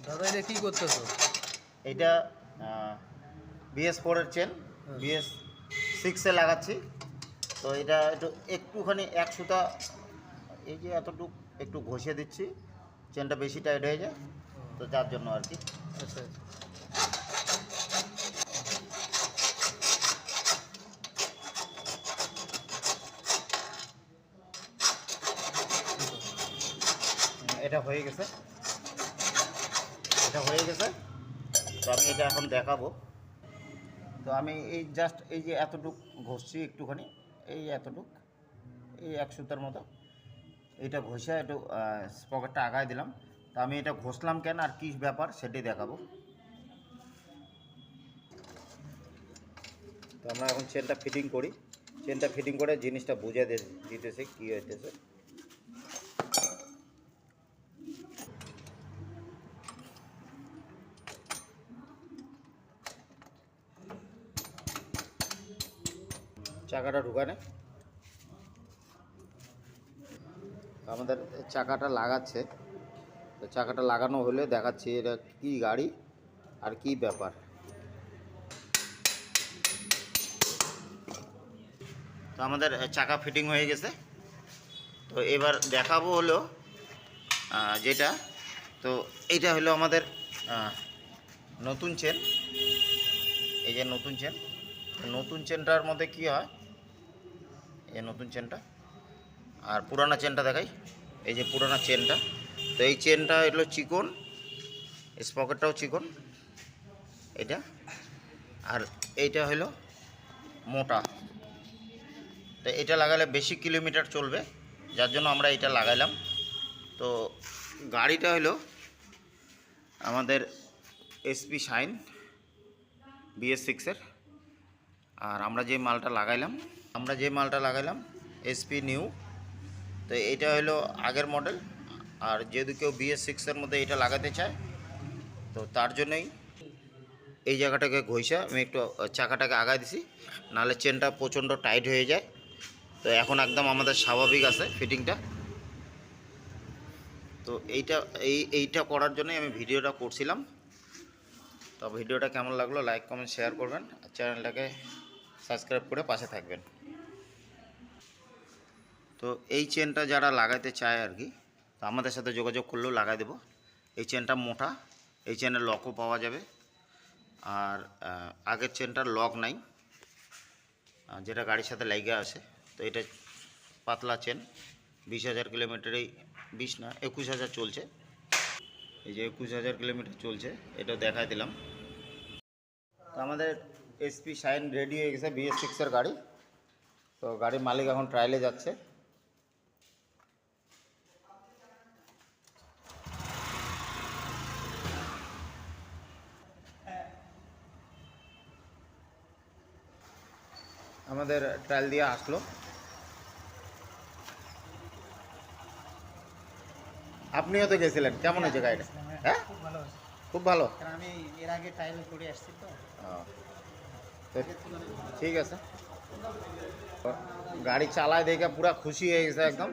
দাদা এটা কি করতেছো? এটা BS4 এর চেন BS6 এ লাগাচ্ছি। তো এটা একটুখানি এক সুতা এই যে এতটুকু একটু ঘষে দিচ্ছি, চেনটা বেশি টাইট হয়ে যায়, তো যার জন্য আর কি। আচ্ছা আচ্ছা। এটা হয়ে গেছে, এটা হয়ে গেছে। তো আমি এটা এখন দেখাবো। তো আমি এই জাস্ট এই যে এতটুক ঘষছি একটুখানি, এই এতটুক, এই এক সুতার মতো এইটা ঘষে একটু পকেটটা আগায় দিলাম। তো আমি এটা ঘষলাম কেন আর কী ব্যাপার সেটাই দেখাবো। তো আমরা এখন চেনটা ফিটিং করি, চেনটা ফিটিং করে জিনিসটা বুঝে দিতেছে কী হইতেছে। চাকাটা ঢুকানে আমাদের চাকাটা লাগাচ্ছে। তো চাকাটা লাগানো হলে দেখাচ্ছি এটা কি গাড়ি আর কি ব্যাপার। তো আমাদের চাকা ফিটিং হয়ে গেছে। তো এবার দেখাবো হলো যেটা, তো এইটা হলো আমাদের নতুন চেন। এই যে নতুন চেন, নতুন চেনটার মধ্যে কি হয়, এই নতুন চেনটা আর পুরানা চেনটা দেখাই। এই যে পুরানা চেনটা, তো এই চেনটা হলো চিকন, স্পকেটটাও চিকন এটা, আর এইটা হলো মোটা। তো এটা লাগালে বেশি কিলোমিটার চলবে, যার জন্য আমরা এটা লাগাইলাম। তো গাড়িটা হলো আমাদের SP শাইন BS6-এর। আর আমরা যে মালটা লাগাইলাম SP নিউ। তো এটা হলো আগের মডেল। আর যদি কেউ BS6-এর মধ্যে এটা লাগাতে চায়, তো তার জন্যই এই জায়গাটাকে ঘষা আমি একটু চাকাটাকে আগায় দিছি, নাহলে চেনটা প্রচণ্ড টাইট হয়ে যায়। তো এখন একদম আমাদের স্বাভাবিক আছে ফিটিংটা। তো এইটা করার জন্যই আমি ভিডিওটা করছিলাম। তো ভিডিওটা কেমন লাগলো লাইক কমেন্ট শেয়ার করবেন, আর চ্যানেলটাকে সাবস্ক্রাইব করে পাশে থাকবেন। তো এই চেনটা যারা লাগাইতে চায় আর কি, তো আমাদের সাথে যোগাযোগ করলেও লাগাই দেবো। এই চেনটা মোটা, এই চেনের লকও পাওয়া যাবে। আর আগের চেনটার লক নাই, যেটা গাড়ির সাথে লাইগা আছে। তো এটা পাতলা চেন, 20,000 কিলোমিটারেই, 20 না 21,000 চলছে। এই যে 21,000 কিলোমিটার চলছে, এটা দেখাই দিলাম। তো আমাদের SP শাইন রেডি হয়ে গেছে, BS6-এর গাড়ি। তো গাড়ির মালিক এখন ট্রায়ালে যাচ্ছে। আমাদের ট্রায়াল দিয়ে আসলো। আপনিও তো গেছিলেন, কেমন হয়েছে গাড়িটা? হ্যাঁ, খুব ভালো। আমি এর আগে ট্রায়াল করে আসছি তো। তো ঠিক আছে, গাড়ি চালায় দেখে পুরা খুশি হয়ে গেছে একদম।